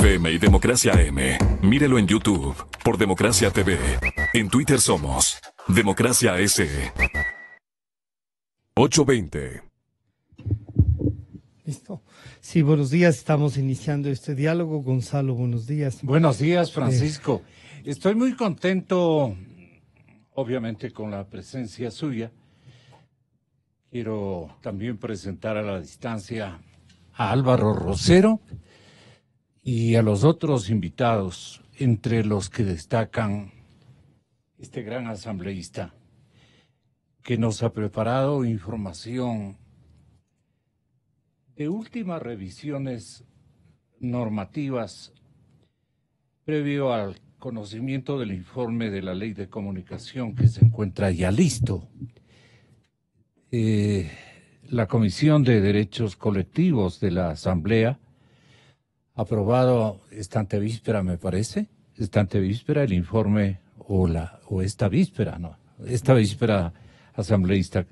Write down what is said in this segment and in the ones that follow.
FM y Democracia AM. Mírelo en YouTube por Democracia TV. En Twitter somos Democracia S. 8:20. Listo. Sí, buenos días. Estamos iniciando este diálogo. Gonzalo, buenos días. Buenos días, Francisco. Estoy muy contento, obviamente, con la presencia suya. Quiero también presentar a la distancia a Álvaro Rosero y a los otros invitados, entre los que destacan este gran asambleísta que nos ha preparado información de últimas revisiones normativas previo al conocimiento del informe de la Ley de Comunicación que se encuentra ya listo. La Comisión de Derechos Colectivos de la Asamblea ha aprobado esta antevíspera, me parece, el informe, esta víspera asambleísta,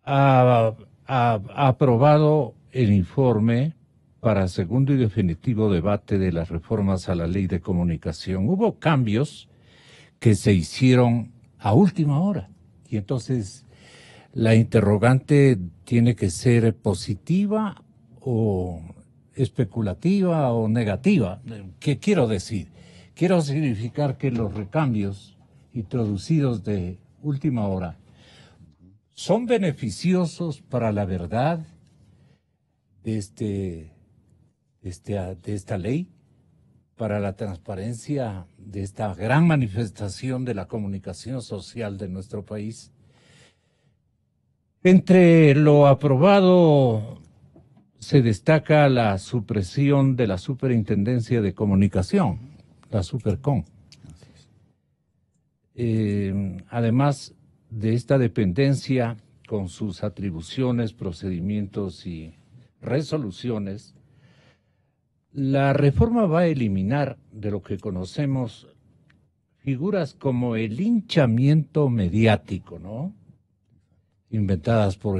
ha aprobado el informe para segundo y definitivo debate de las reformas a la Ley de Comunicación. Hubo cambios que se hicieron a última hora y entonces la interrogante tiene que ser positiva o especulativa o negativa. ¿Qué quiero decir? Quiero significar que los recambios introducidos de última hora son beneficiosos para la verdad de esta ley, para la transparencia de esta gran manifestación de la comunicación social de nuestro país. Entre lo aprobado se destaca la supresión de la Superintendencia de Comunicación, la Supercom. Además de esta dependencia con sus atribuciones, procedimientos y resoluciones, la reforma va a eliminar de lo que conocemos figuras como el linchamiento mediático, ¿no? Inventadas por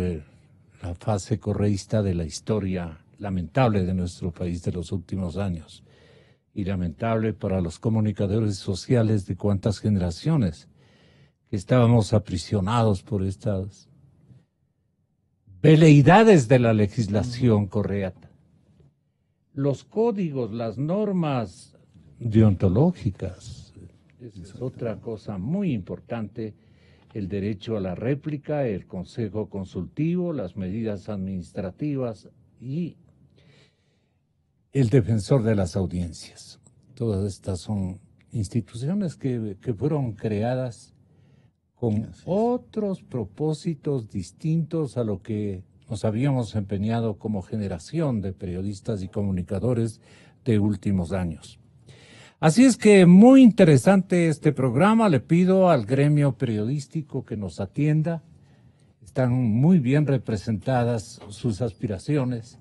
la fase correísta de la historia lamentable de nuestro país de los últimos años, y lamentable para los comunicadores sociales de cuantas generaciones que estábamos aprisionados por estas veleidades de la legislación correata. Los códigos, las normas deontológicas, esa es otra cosa muy importante. El derecho a la réplica, el consejo consultivo, las medidas administrativas y el defensor de las audiencias. Todas estas son instituciones que fueron creadas con otros propósitos distintos a lo que nos habíamos empeñado como generación de periodistas y comunicadores de últimos años. Así es que muy interesante este programa. Le pido al gremio periodístico que nos atienda. Están muy bien representadas sus aspiraciones.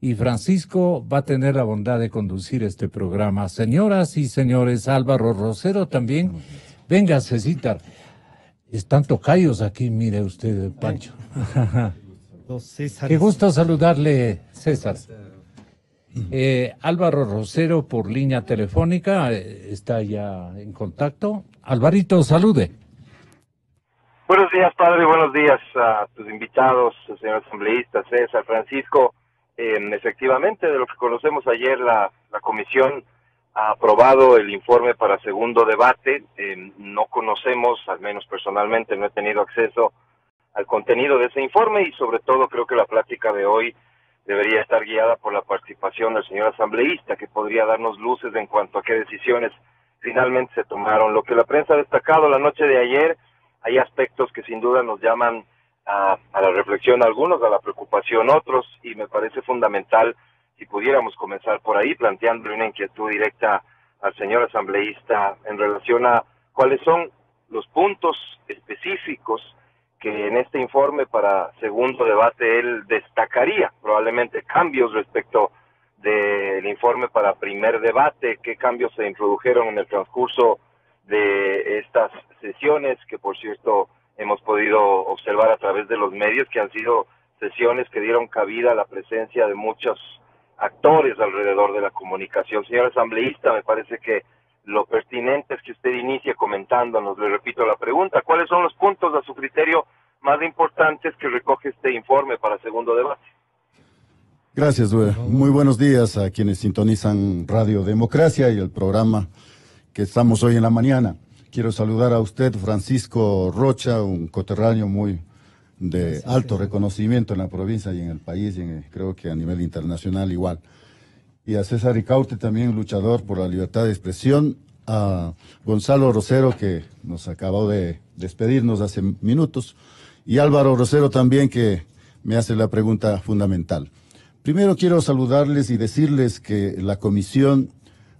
Y Francisco va a tener la bondad de conducir este programa. Señoras y señores, Álvaro Rosero también. Venga, Cecita. Están tocayos aquí, mire usted, Pancho. Qué gusto saludarle, César. Álvaro Rosero por línea telefónica, está ya en contacto. Alvarito, salude. Buenos días, padre, buenos días a tus invitados, señor asambleísta, César, Francisco. Efectivamente, de lo que conocemos ayer, la comisión ha aprobado el informe para segundo debate. No conocemos, al menos personalmente, no he tenido acceso al contenido de ese informe y sobre todo creo que la plática de hoy debería estar guiada por la participación del señor asambleísta, que podría darnos luces en cuanto a qué decisiones finalmente se tomaron. Lo que la prensa ha destacado la noche de ayer, hay aspectos que sin duda nos llaman a la reflexión algunos, a la preocupación otros, y me parece fundamental si pudiéramos comenzar por ahí, planteándole una inquietud directa al señor asambleísta en relación a cuáles son los puntos específicos que en este informe para segundo debate él destacaría, probablemente cambios respecto del informe para primer debate, qué cambios se introdujeron en el transcurso de estas sesiones, que por cierto hemos podido observar a través de los medios, que han sido sesiones que dieron cabida a la presencia de muchos actores alrededor de la comunicación. Señor asambleísta, me parece que lo pertinente es que usted inicie comentándonos, le repito la pregunta, ¿cuáles son los puntos a su criterio más importantes que recoge este informe para segundo debate? Gracias, muy buenos días a quienes sintonizan Radio Democracia y el programa que estamos hoy en la mañana. Quiero saludar a usted, Francisco Rocha, un coterráneo muy de alto reconocimiento en la provincia y en el país, y creo que a nivel internacional igual. Y a César Ricaurte, también luchador por la libertad de expresión, a Gonzalo Rosero, que nos acabó de despedirnos hace minutos, y Álvaro Rosero también, que me hace la pregunta fundamental. Primero quiero saludarles y decirles que la Comisión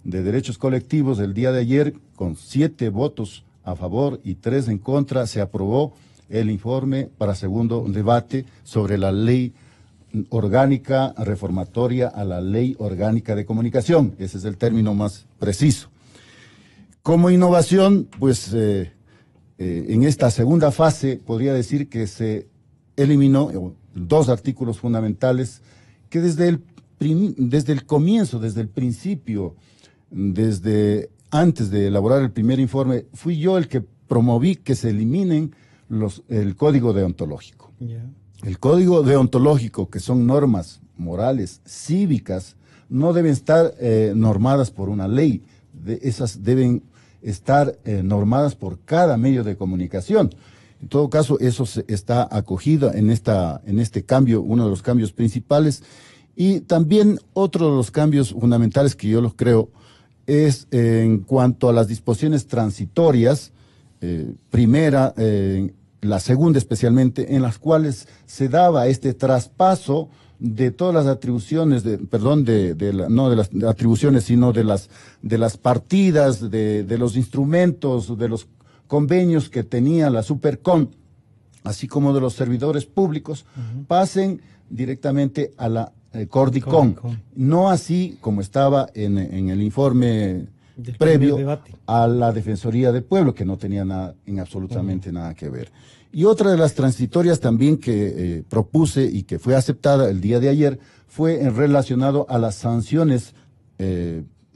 de Derechos Colectivos del día de ayer, con 7 votos a favor y 3 en contra, se aprobó el informe para segundo debate sobre la ley orgánica reformatoria a la ley orgánica de comunicación. Ese es el término más preciso. Como innovación, pues en esta segunda fase podría decir que se eliminó 2 artículos fundamentales que desde el comienzo, desde el principio, desde antes de elaborar el primer informe, fui yo el que promoví que se eliminen el código deontológico. Yeah. El código deontológico, que son normas morales, cívicas, no deben estar normadas por una ley. Esas deben estar normadas por cada medio de comunicación. En todo caso, eso está acogido en este cambio, uno de los cambios principales. Y también otro de los cambios fundamentales que yo los creo es en cuanto a las disposiciones transitorias, primera, la segunda especialmente, en las cuales se daba este traspaso de todas las atribuciones, no de las atribuciones, sino de las partidas, de los instrumentos, de los convenios que tenía la Supercom, así como de los servidores públicos, pasen directamente a la Cordicom. No así como estaba en el informe previo a la Defensoría del Pueblo, que no tenía absolutamente nada que ver. Y otra de las transitorias también que propuse y que fue aceptada el día de ayer fue relacionado a las sanciones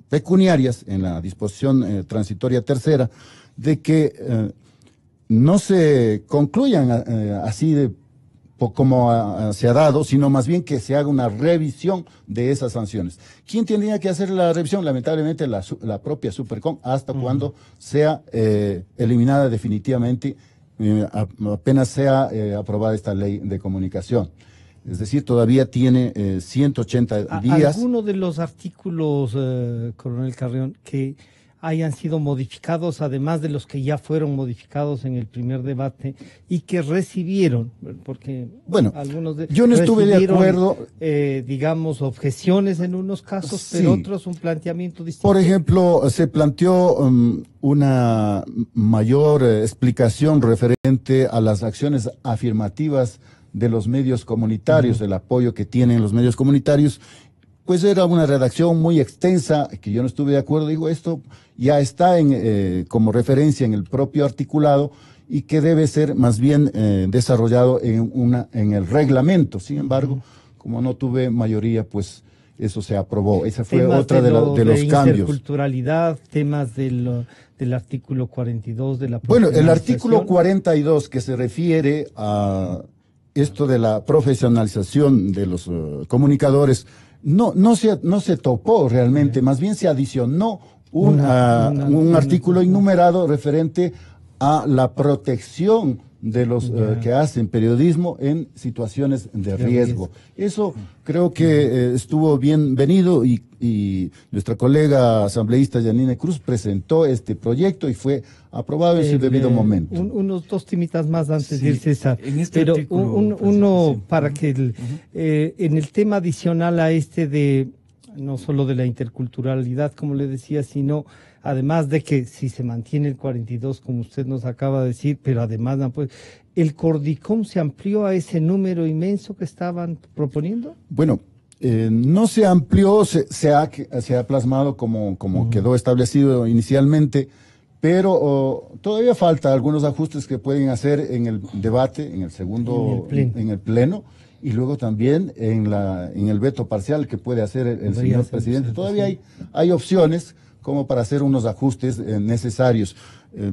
pecuniarias en la disposición transitoria tercera, de que no se concluyan así como se ha dado, sino más bien que se haga una revisión de esas sanciones. ¿Quién tendría que hacer la revisión? Lamentablemente la propia Supercom, hasta cuando sea eliminada definitivamente, apenas sea aprobada esta ley de comunicación. Es decir, todavía tiene 180 días. ¿Alguno de los artículos, Coronel Carrión, que hayan sido modificados, además de los que ya fueron modificados en el primer debate y que recibieron, porque bueno, algunos yo no estuve de acuerdo, digamos, objeciones en unos casos, sí, pero otros un planteamiento distinto? Por ejemplo, se planteó una mayor explicación referente a las acciones afirmativas de los medios comunitarios, el apoyo que tienen los medios comunitarios. Pues era una redacción muy extensa, que yo no estuve de acuerdo. Digo, esto ya está como referencia en el propio articulado y que debe ser más bien desarrollado en el reglamento. Sin embargo, como no tuve mayoría, pues eso se aprobó. Esa fue temas otra de los cambios. Interculturalidad, temas del artículo 42 de la Bueno, el artículo 42 que se refiere a esto de la profesionalización de los comunicadores, no se topó realmente, más bien se adicionó un artículo enumerado referente a la protección de los que hacen periodismo en situaciones de riesgo. Eso creo que estuvo bienvenido y nuestra colega asambleísta Yanine Cruz presentó este proyecto y fue aprobado en su debido momento. Unos 2 temitas más antes de ir, Sí, César. en este Pero artículo, uno sí. para que en el tema adicional a este de no solo de la interculturalidad, como le decía, sino además de que si se mantiene el 42, como usted nos acaba de decir, pero además, pues, ¿el Cordicom se amplió a ese número inmenso que estaban proponiendo? Bueno, no se amplió, se ha plasmado como quedó establecido inicialmente, pero todavía falta algunos ajustes que pueden hacer en el debate, en el segundo, en el pleno, y luego también en el veto parcial que puede hacer el señor presidente. Todavía hay opciones como para hacer unos ajustes necesarios.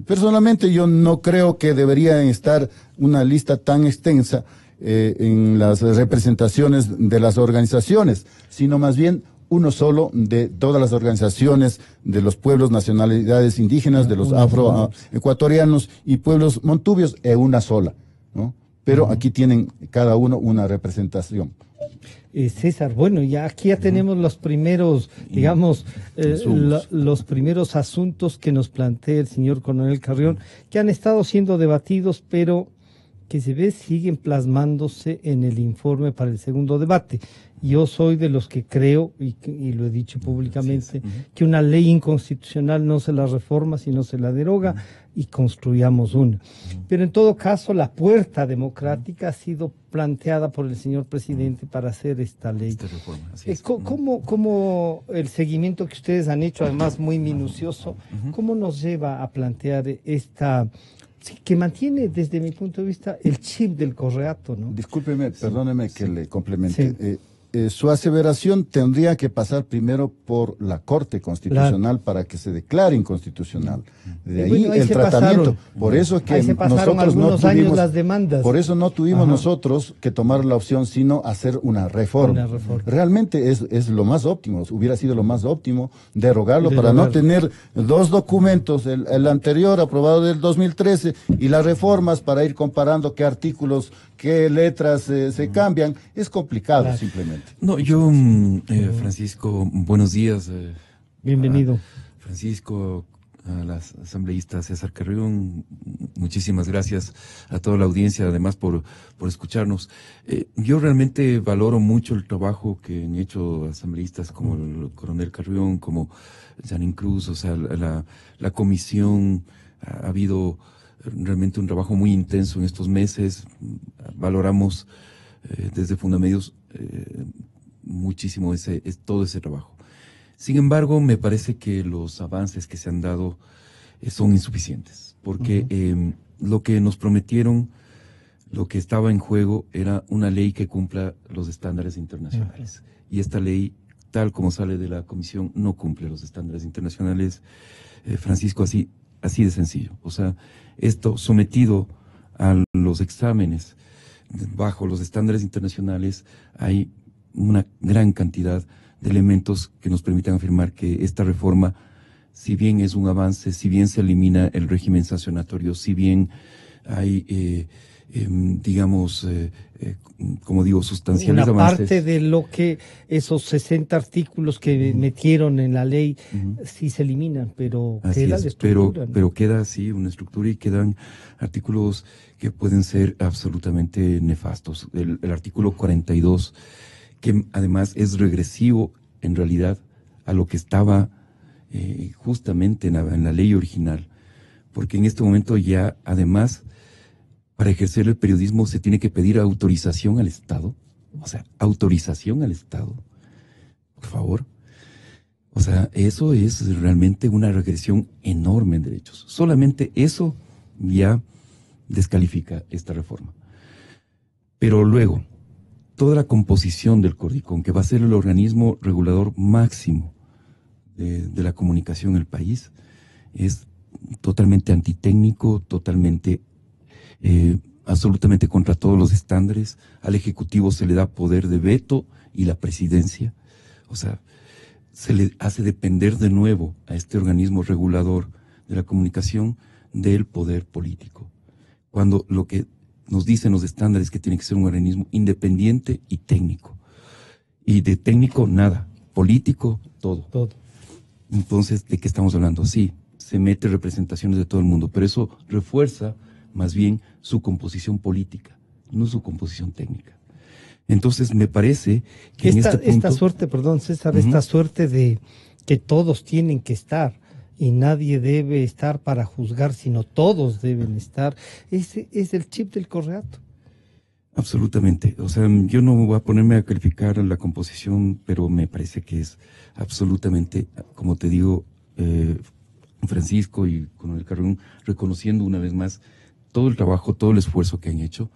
Personalmente yo no creo que debería estar una lista tan extensa en las representaciones de las organizaciones, sino más bien uno solo de todas las organizaciones de los pueblos, nacionalidades indígenas, de los afroecuatorianos y pueblos montubios, una sola, ¿no? Pero aquí tienen cada uno una representación. César, bueno, aquí tenemos los primeros, digamos, los primeros asuntos que nos plantea el señor Coronel Carrión, que han estado siendo debatidos, pero que se ve siguen plasmándose en el informe para el segundo debate. Yo soy de los que creo, y lo he dicho públicamente, que una ley inconstitucional no se la reforma, sino se la deroga y construyamos una. Pero en todo caso, la puerta democrática ha sido planteada por el señor presidente para hacer esta ley. Esta reforma, así es. ¿Cómo el seguimiento que ustedes han hecho, además muy minucioso, cómo nos lleva a plantear esta... que mantiene, desde mi punto de vista, el chip del correato, ¿no? Discúlpeme, perdóneme que le complemente. Su aseveración tendría que pasar primero por la Corte Constitucional para que se declare inconstitucional. De ahí el tratamiento. Por eso que nosotros no tuvimos las demandas. Por eso no tuvimos nosotros que tomar la opción, sino hacer una reforma. Realmente es lo más óptimo. Hubiera sido lo más óptimo derogarlo para no tener dos documentos, el anterior aprobado del 2013 y las reformas para ir comparando qué artículos, qué letras se cambian. Es complicado simplemente. No, yo, Francisco, buenos días. Bienvenido. Francisco, a las asambleístas César Carrión, muchísimas gracias a toda la audiencia, además por escucharnos. Yo realmente valoro mucho el trabajo que han hecho asambleístas como el coronel Carrión, como Janine Cruz, o sea, la comisión. Ha habido realmente un trabajo muy intenso en estos meses. Valoramos desde Fundamedios muchísimo todo ese trabajo. Sin embargo, me parece que los avances que se han dado son insuficientes, porque lo que nos prometieron, lo que estaba en juego, era una ley que cumpla los estándares internacionales. Y esta ley, tal como sale de la comisión, no cumple los estándares internacionales, Francisco, así de sencillo. O sea, esto sometido a los exámenes bajo los estándares internacionales, hay una gran cantidad de elementos que nos permitan afirmar que esta reforma, si bien es un avance, si bien se elimina el régimen sancionatorio, si bien hay, como digo, sustanciales avances. Una parte de lo que esos 60 artículos que metieron en la ley sí se eliminan, pero queda la estructura. Pero queda así una estructura y quedan artículos que pueden ser absolutamente nefastos. El artículo 42, que además es regresivo en realidad a lo que estaba justamente en la ley original, porque en este momento ya además para ejercer el periodismo se tiene que pedir autorización al Estado, o sea, autorización al Estado, por favor. O sea, eso es realmente una regresión enorme en derechos. Solamente eso ya descalifica esta reforma. Pero luego, toda la composición del Cordicón, que va a ser el organismo regulador máximo de la comunicación en el país, es totalmente antitécnico, totalmente, absolutamente contra todos los estándares. Al Ejecutivo se le da poder de veto y la presidencia. O sea, se le hace depender de nuevo a este organismo regulador de la comunicación del poder político. Cuando lo que nos dicen los estándares que tiene que ser un organismo independiente y técnico. Y de técnico nada, político todo. Entonces, ¿de qué estamos hablando? Sí, se mete representaciones de todo el mundo, pero eso refuerza más bien su composición política, no su composición técnica. Entonces, me parece que esta suerte, perdón César, esta suerte de que todos tienen que estar y nadie debe estar para juzgar, sino todos deben estar, ese es el chip del correato. Absolutamente. O sea, yo no voy a ponerme a calificar la composición, pero me parece que es absolutamente, como te digo, Francisco y con el Carrión, reconociendo una vez más todo el trabajo, todo el esfuerzo que han hecho.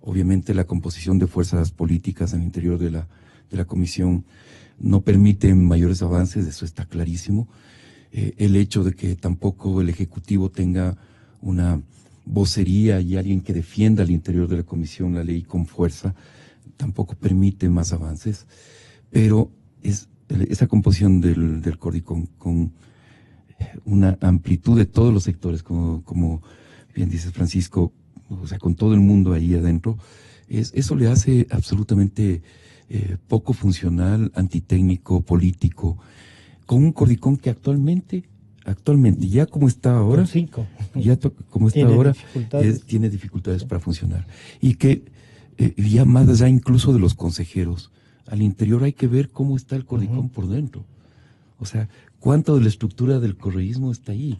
Obviamente la composición de fuerzas políticas en el interior de la comisión no permite mayores avances, eso está clarísimo. El hecho de que tampoco el Ejecutivo tenga una vocería y alguien que defienda al interior de la comisión la ley con fuerza, tampoco permite más avances, pero esa composición del CORDICOM con una amplitud de todos los sectores, como bien dice Francisco, o sea, con todo el mundo ahí adentro, eso le hace absolutamente poco funcional, antitécnico, político, con un CORDICOM que actualmente ya como está ahora, como está ahora, tiene dificultades para funcionar. Y que ya más allá incluso de los consejeros, al interior hay que ver cómo está el CORDICOM por dentro. O sea, cuánto de la estructura del correísmo está ahí.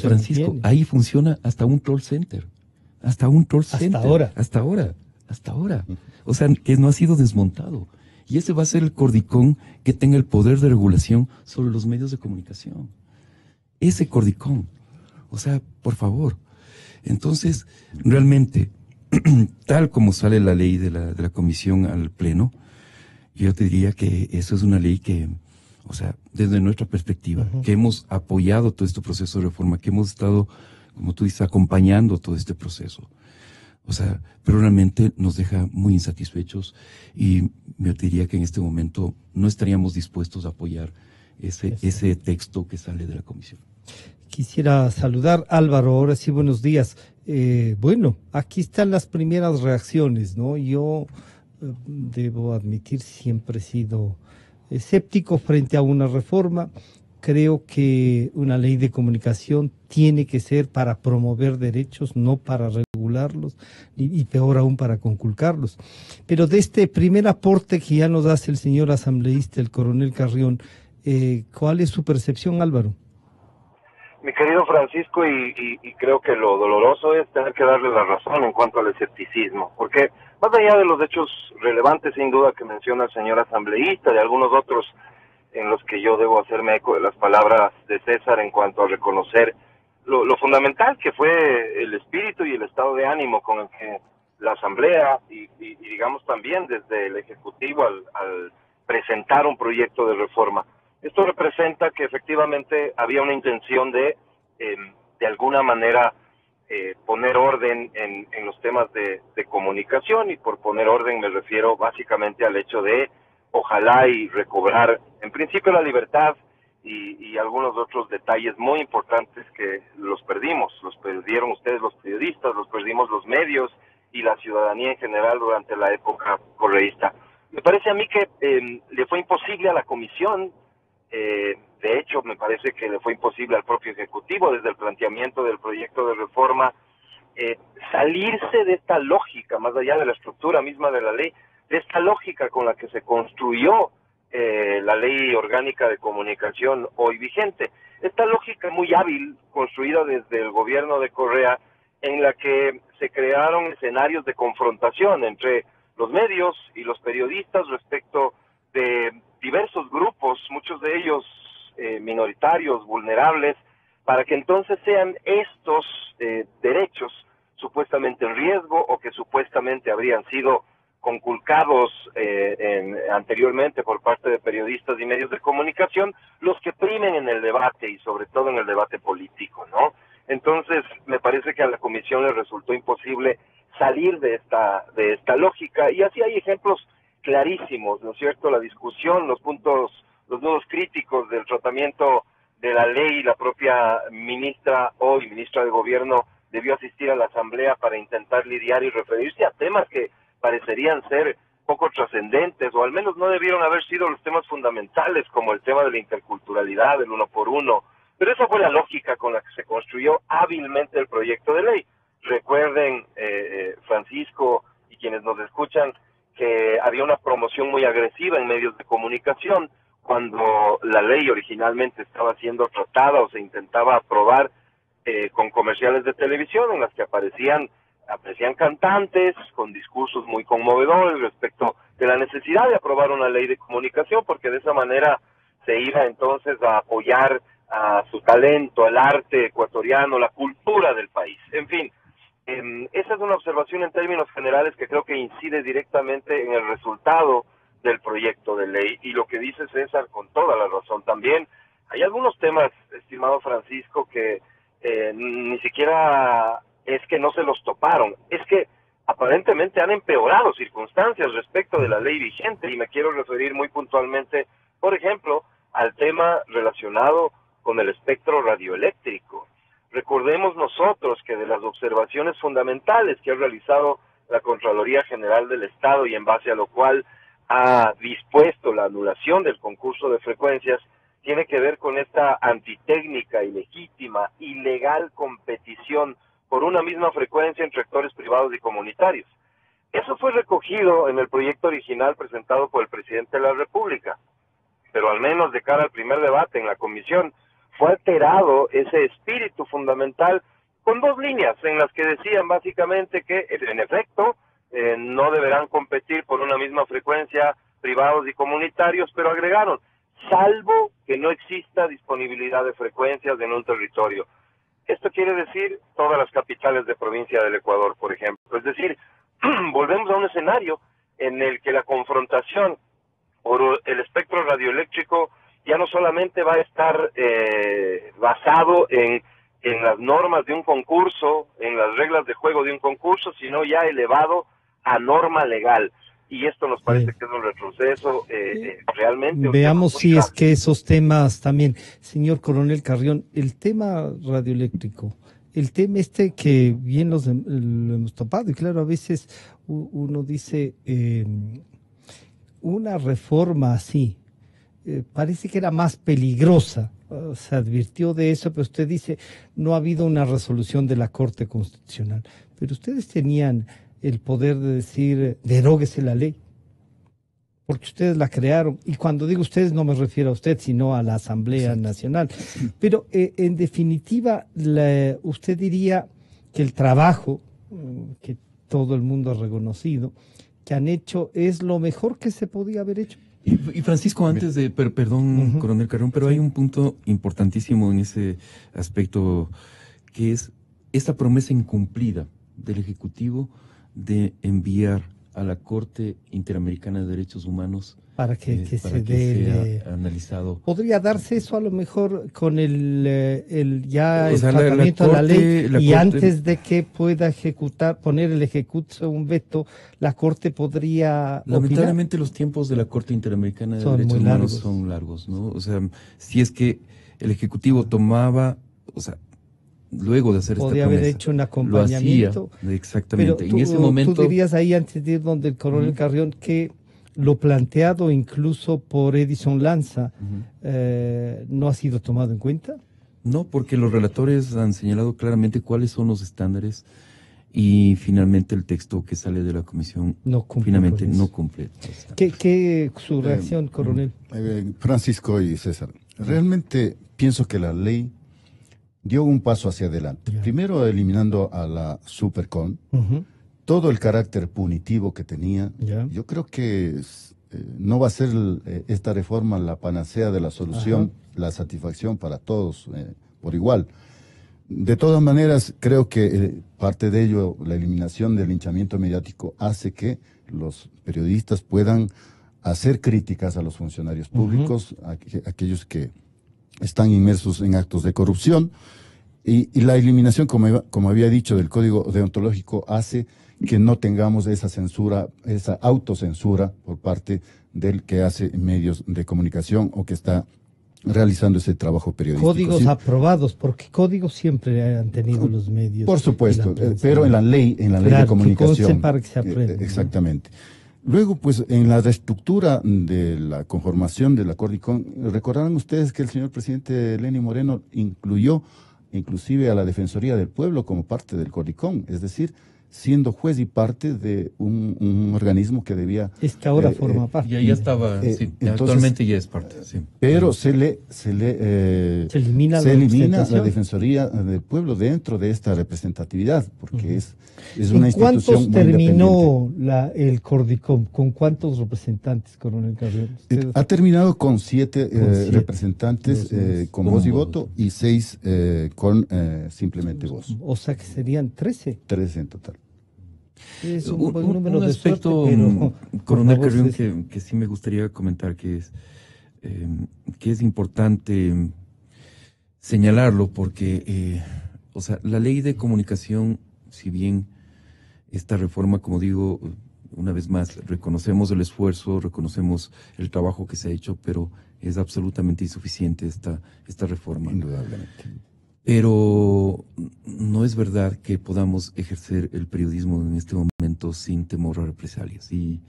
Francisco, ahí funciona hasta un call center. Hasta ahora. O sea, que no ha sido desmontado. Y ese va a ser el CORDICOM que tenga el poder de regulación sobre los medios de comunicación. Ese CORDICOM. O sea, por favor. Entonces, realmente, tal como sale la ley de la comisión al pleno, yo te diría que eso es una ley que, o sea, desde nuestra perspectiva, que hemos apoyado todo este proceso de reforma, que hemos estado, como tú dices, acompañando todo este proceso. O sea, pero realmente nos deja muy insatisfechos y yo te diría que en este momento no estaríamos dispuestos a apoyar ese texto que sale de la comisión. Quisiera saludar Álvaro, ahora sí, buenos días. Bueno, aquí están las primeras reacciones, ¿no? Yo debo admitir, siempre he sido escéptico frente a una reforma. Creo que una ley de comunicación tiene que ser para promover derechos, no para regularlos, y peor aún para conculcarlos. Pero de este primer aporte que ya nos hace el señor asambleísta, el coronel Carrión, ¿cuál es su percepción, Álvaro? Mi querido Francisco, y creo que lo doloroso es tener que darle la razón en cuanto al escepticismo, porque más allá de los hechos relevantes, sin duda, que menciona el señor asambleísta, de algunos otros en los que yo debo hacerme eco de las palabras de César en cuanto a reconocer lo fundamental que fue el espíritu y el estado de ánimo con el que la Asamblea y digamos también desde el Ejecutivo al presentar un proyecto de reforma. Esto representa que efectivamente había una intención de alguna manera poner orden en los temas de comunicación, y por poner orden me refiero básicamente al hecho de ojalá y recobrar en principio la libertad y algunos otros detalles muy importantes que los perdimos, los perdieron ustedes los periodistas, los perdimos los medios y la ciudadanía en general durante la época correísta. Me parece a mí que le fue imposible a la comisión, de hecho me parece que le fue imposible al propio Ejecutivo desde el planteamiento del proyecto de reforma salirse de esta lógica, más allá de la estructura misma de la ley, de esta lógica con la que se construyó la ley orgánica de comunicación hoy vigente. Esta lógica muy hábil, construida desde el gobierno de Correa, en la que se crearon escenarios de confrontación entre los medios y los periodistas respecto de diversos grupos, muchos de ellos minoritarios, vulnerables, para que entonces sean estos derechos supuestamente en riesgo o que supuestamente habrían sido conculcados anteriormente por parte de periodistas y medios de comunicación los que primen en el debate y sobre todo en el debate político, ¿no? Entonces me parece que a la comisión le resultó imposible salir de esta lógica, y así hay ejemplos clarísimos, ¿no es cierto? La discusión, los nudos críticos del tratamiento de la ley. La propia ministra de Gobierno debió asistir a la Asamblea para intentar lidiar y referirse a temas que parecerían ser poco trascendentes, o al menos no debieron haber sido los temas fundamentales, como el tema de la interculturalidad, del 1 por 1. Pero esa fue la lógica con la que se construyó hábilmente el proyecto de ley. Recuerden, Francisco y quienes nos escuchan, que había una promoción muy agresiva en medios de comunicación cuando la ley originalmente estaba siendo tratada o se intentaba aprobar con comerciales de televisión en las que aparecían cantantes con discursos muy conmovedores respecto de la necesidad de aprobar una ley de comunicación, porque de esa manera se iba entonces a apoyar a su talento, al arte ecuatoriano, la cultura del país. En fin, Esa es una observación en términos generales que creo que incide directamente en el resultado del proyecto de ley, y lo que dice César con toda la razón también. Hay algunos temas, estimado Francisco, que ni siquiera es que no se los toparon, es que aparentemente han empeorado circunstancias respecto de la ley vigente, y me quiero referir muy puntualmente, por ejemplo, al tema relacionado con el espectro radioeléctrico. Recordemos nosotros que de las observaciones fundamentales que ha realizado la Contraloría General del Estado, y en base a lo cual ha dispuesto la anulación del concurso de frecuencias, tiene que ver con esta antitécnica, ilegítima, ilegal competición por una misma frecuencia entre actores privados y comunitarios. Eso fue recogido en el proyecto original presentado por el presidente de la República, pero al menos de cara al primer debate en la comisión, fue alterado ese espíritu fundamental con dos líneas en las que decían básicamente que, en efecto, no deberán competir por una misma frecuencia privados y comunitarios, pero agregaron, salvo que no exista disponibilidad de frecuencias en un territorio. Esto quiere decir todas las capitales de provincia del Ecuador, por ejemplo. Es decir, volvemos a un escenario en el que la confrontación por el espectro radioeléctrico ya no solamente va a estar basado en las normas de un concurso, en las reglas de juego de un concurso, sino ya elevado a norma legal. Y esto nos parece que es un retroceso realmente. Veamos si es que esos temas también, señor Coronel Carrión, el tema radioeléctrico, el tema que bien lo hemos topado, y claro, a veces uno dice, una reforma así, parece que era más peligrosa, se advirtió de eso, pero usted dice, no ha habido una resolución de la Corte Constitucional, pero ustedes tenían el poder de decir, deróguese la ley, porque ustedes la crearon, y cuando digo ustedes no me refiero a usted, sino a la Asamblea Nacional, pero en definitiva, usted diría que el trabajo que todo el mundo ha reconocido, que han hecho, es lo mejor que se podía haber hecho. Y Francisco, antes de, perdón, Coronel Carrión, pero hay un punto importantísimo en ese aspecto, que es esta promesa incumplida del Ejecutivo de enviar a la Corte Interamericana de Derechos Humanos para que sea analizado. ¿Podría darse eso a lo mejor con el sea, tratamiento de la ley y Corte, antes de que pueda poner el ejecutivo un veto, la Corte podría lamentablemente opinar? Los tiempos de la Corte Interamericana de Derechos Humanos son largos, ¿no? O sea, si es que el Ejecutivo tomaba, o sea, luego de hacer podría esta promesa, haber hecho un acompañamiento. Lo hacía, exactamente. Pero tú, en ese momento, tú dirías ahí, antes de ir donde el Coronel Carrión, que lo planteado incluso por Edison Lanza no ha sido tomado en cuenta. No, porque los relatores han señalado claramente cuáles son los estándares y finalmente el texto que sale de la comisión no cumple. ¿Qué su reacción, coronel? Francisco y César, realmente pienso que la ley dio un paso hacia adelante. Primero eliminando a la Supercon, todo el carácter punitivo que tenía. Yo creo que no va a ser esta reforma la panacea de la solución, la satisfacción para todos por igual. De todas maneras, creo que parte de ello, la eliminación del linchamiento mediático, hace que los periodistas puedan hacer críticas a los funcionarios públicos, aquellos que están inmersos en actos de corrupción, y la eliminación, como había dicho, del código deontológico hace que no tengamos esa censura, esa autocensura por parte del que hace medios de comunicación o que está realizando ese trabajo periodístico. Códigos aprobados, porque códigos siempre han tenido los medios. Por supuesto, pero en la ley de comunicación. Para que se aprenda, exactamente. Luego, pues, en la reestructura de la conformación de la Cordicón, recordarán ustedes que el señor presidente Lenín Moreno incluyó inclusive a la Defensoría del Pueblo como parte del Cordicón, es decir, siendo juez y parte de un organismo que debía... Es que ahora forma parte. Ya estaba, sí, entonces, actualmente ya es parte, sí. Pero se elimina la Defensoría del Pueblo dentro de esta representatividad, porque es una institución ¿Cuántos muy terminó el Cordicom? ¿Con cuántos representantes, coronel Carrión? Ha terminado con 7 7 representantes con voz y voto y 6 con simplemente voz. O sea que serían 13. 13 en total. Es un buen número un de aspecto, suerte, pero, coronel por favor, Carrión, que sí me gustaría comentar, que es importante señalarlo, porque o sea, la ley de comunicación, si bien esta reforma, como digo, una vez más, reconocemos el esfuerzo, reconocemos el trabajo que se ha hecho, pero es absolutamente insuficiente esta reforma. Indudablemente. Pero no es verdad que podamos ejercer el periodismo en este momento sin temor a represalias y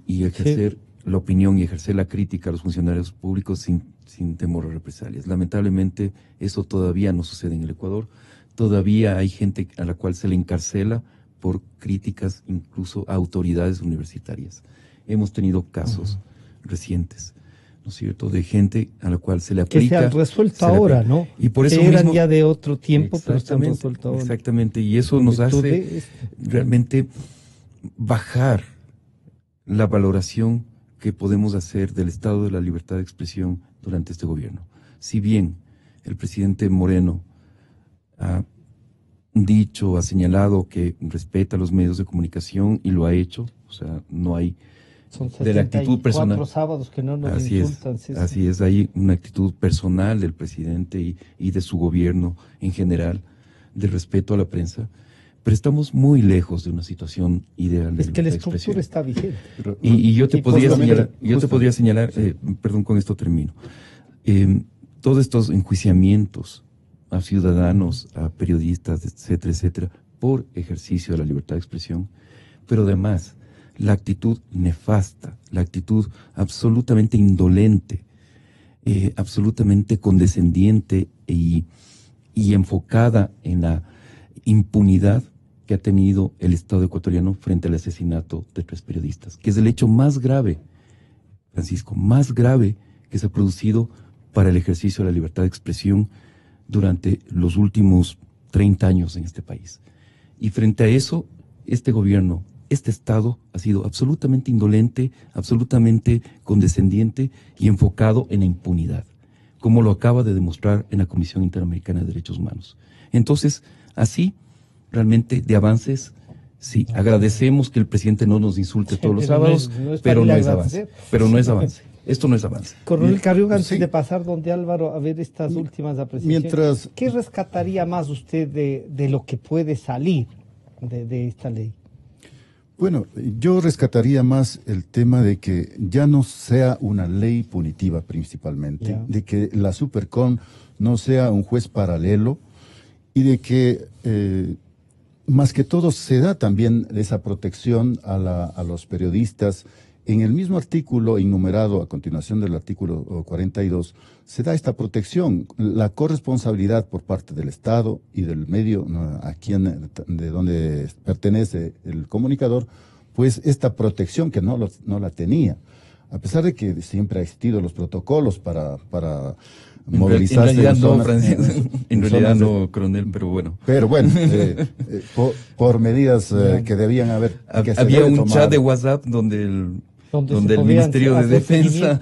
ejercer la opinión y ejercer la crítica a los funcionarios públicos sin temor a represalias. Lamentablemente eso todavía no sucede en el Ecuador. Todavía hay gente a la cual se le encarcela por críticas incluso a autoridades universitarias. Hemos tenido casos recientes, ¿no es cierto?, de gente a la cual se le aplica. Que se han resuelto ahora, ¿no? Y por eso que eran mismo, ya de otro tiempo, pero se han resuelto ahora. exactamente, y eso nos hace realmente bajar la valoración que podemos hacer del estado de la libertad de expresión durante este gobierno. Si bien el presidente Moreno ha dicho, ha señalado que respeta los medios de comunicación y lo ha hecho, o sea, no hay Son de la actitud personal. sábados que no nos Así insultan. así es, hay una actitud personal del presidente y de su gobierno en general, de respeto a la prensa, pero estamos muy lejos de una situación ideal de Es que la libertad de estructura expresión. está vigente. Y yo te Y podría justamente- señalar, perdón, con esto termino, todos estos enjuiciamientos a ciudadanos, a periodistas, etcétera, etcétera, por ejercicio de la libertad de expresión, pero además la actitud nefasta, la actitud absolutamente indolente, absolutamente condescendiente y enfocada en la impunidad que ha tenido el Estado ecuatoriano frente al asesinato de 3 periodistas, que es el hecho más grave, Francisco, más grave que se ha producido para el ejercicio de la libertad de expresión durante los últimos 30 años en este país. Y frente a eso, este gobierno, este Estado ha sido absolutamente indolente, absolutamente condescendiente y enfocado en la impunidad, como lo acaba de demostrar en la Comisión Interamericana de Derechos Humanos. Entonces, así, realmente, de avances, sí, agradecemos que el presidente no nos insulte todos los pero no sábados, no es pero para no ir a es agradecer. avance. Pero no es avance. Esto no es avance. Coronel Carrión, antes sí. de pasar donde Álvaro a ver estas últimas apreciaciones, Mientras- ¿qué rescataría más usted de lo que puede salir de esta ley? Bueno, yo rescataría más el tema de que ya no sea una ley punitiva principalmente, Ya. de que la Supercon no sea un juez paralelo y de que más que todo se da también esa protección a los periodistas. En el mismo artículo enumerado a continuación del artículo 42, se da esta protección, la corresponsabilidad por parte del Estado y del medio de donde pertenece el comunicador, pues esta protección que no la tenía. A pesar de que siempre ha existido los protocolos para movilizarse. En realidad no, zonas- Francisco. En zonas realidad de- no, coronel, pero bueno. Pero bueno, por medidas que debían haber. que se Había deben un tomar. chat de WhatsApp donde el Donde se el podían Ministerio de hacer Defensa.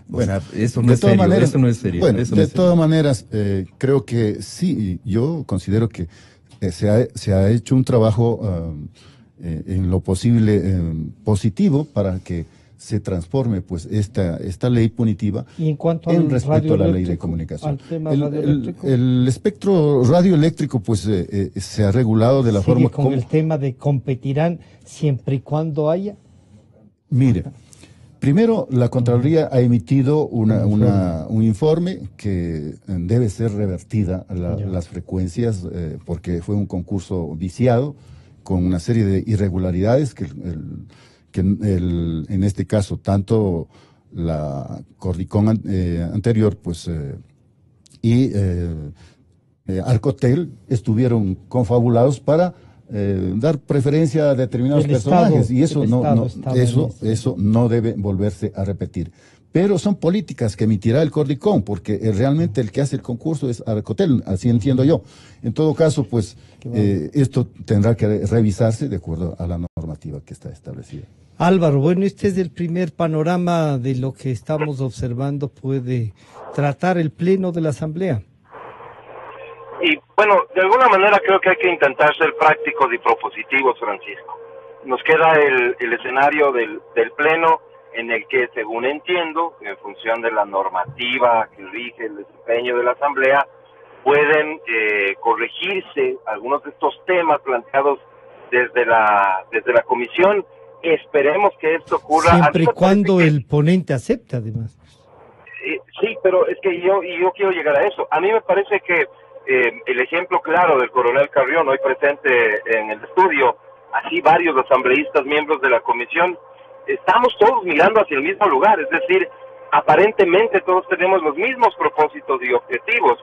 Bueno, eso no de es todas serio. maneras, Eso no es serio. Bueno, eso no de es serio. todas maneras, creo que sí, yo considero que se ha hecho un trabajo en lo posible positivo para que se transforme pues esta ley punitiva Y en cuanto en al respeto a la ley de radioeléctrico, comunicación. al tema El radioeléctrico, espectro radioeléctrico pues se ha regulado de la sigue forma con como... el tema de competirán siempre y cuando haya. Mire, primero la Contraloría ha emitido un informe que debe ser revertida las frecuencias porque fue un concurso viciado con una serie de irregularidades que en este caso tanto la Cordicón anterior pues y Arcotel estuvieron confabulados para dar preferencia a determinados El personajes, Estado, y eso el no, Estado no, estaba en eso no debe volverse a repetir. Pero son políticas que emitirá el Cordicom, porque realmente el que hace el concurso es Arcotel, así entiendo yo. En todo caso, pues esto tendrá que revisarse de acuerdo a la normativa que está establecida. Álvaro, bueno, este es el primer panorama de lo que estamos observando, puede tratar el Pleno de la Asamblea. Y bueno, de alguna manera creo que hay que intentar ser prácticos y propositivos, Francisco. Nos queda el escenario del Pleno, en el que, según entiendo, en función de la normativa que rige el desempeño de la Asamblea, pueden corregirse algunos de estos temas planteados desde la comisión. Esperemos que esto ocurra. Siempre y cuando el ponente acepte, además. Sí, pero es que yo quiero llegar a eso. A mí me parece que el ejemplo claro del coronel Carrión, hoy presente en el estudio, así varios asambleístas, miembros de la comisión, estamos todos mirando hacia el mismo lugar, es decir, aparentemente todos tenemos los mismos propósitos y objetivos.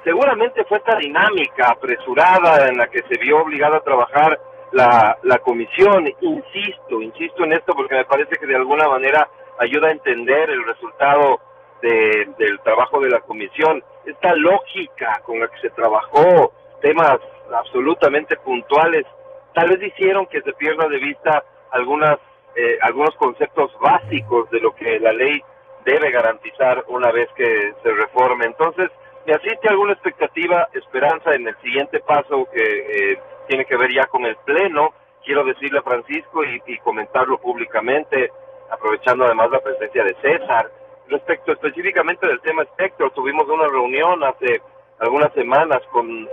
Seguramente fue esta dinámica apresurada en la que se vio obligada a trabajar la comisión. Insisto en esto porque me parece que de alguna manera ayuda a entender el resultado del trabajo de la comisión. Esta lógica con la que se trabajó, temas absolutamente puntuales, tal vez hicieron que se pierda de vista algunos conceptos básicos de lo que la ley debe garantizar una vez que se reforme. Entonces, me asiste alguna expectativa, esperanza en el siguiente paso que tiene que ver ya con el Pleno. Quiero decirle a Francisco y comentarlo públicamente, aprovechando además la presencia de César, respecto específicamente del tema espectro. Tuvimos una reunión hace algunas semanas con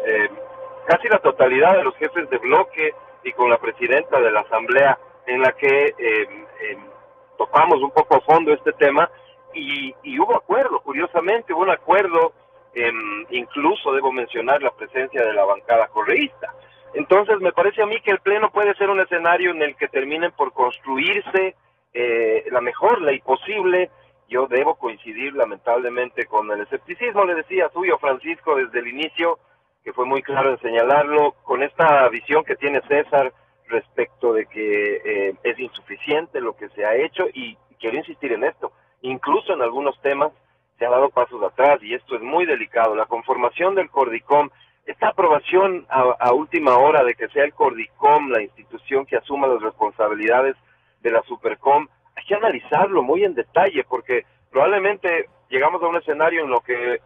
casi la totalidad de los jefes de bloque y con la presidenta de la Asamblea, en la que tocamos un poco a fondo este tema y hubo acuerdo, curiosamente hubo un acuerdo, incluso debo mencionar la presencia de la bancada correísta. Entonces me parece a mí que el Pleno puede ser un escenario en el que terminen por construirse la mejor ley posible. Yo debo coincidir lamentablemente con el escepticismo, le decía suyo, Francisco, desde el inicio, que fue muy claro en señalarlo, con esta visión que tiene César respecto de que es insuficiente lo que se ha hecho, y quiero insistir en esto, incluso en algunos temas se ha dado pasos atrás, y esto es muy delicado. La conformación del Cordicom, esta aprobación a última hora de que sea el Cordicom la institución que asuma las responsabilidades de la Supercom, hay que analizarlo muy en detalle, porque probablemente llegamos a un escenario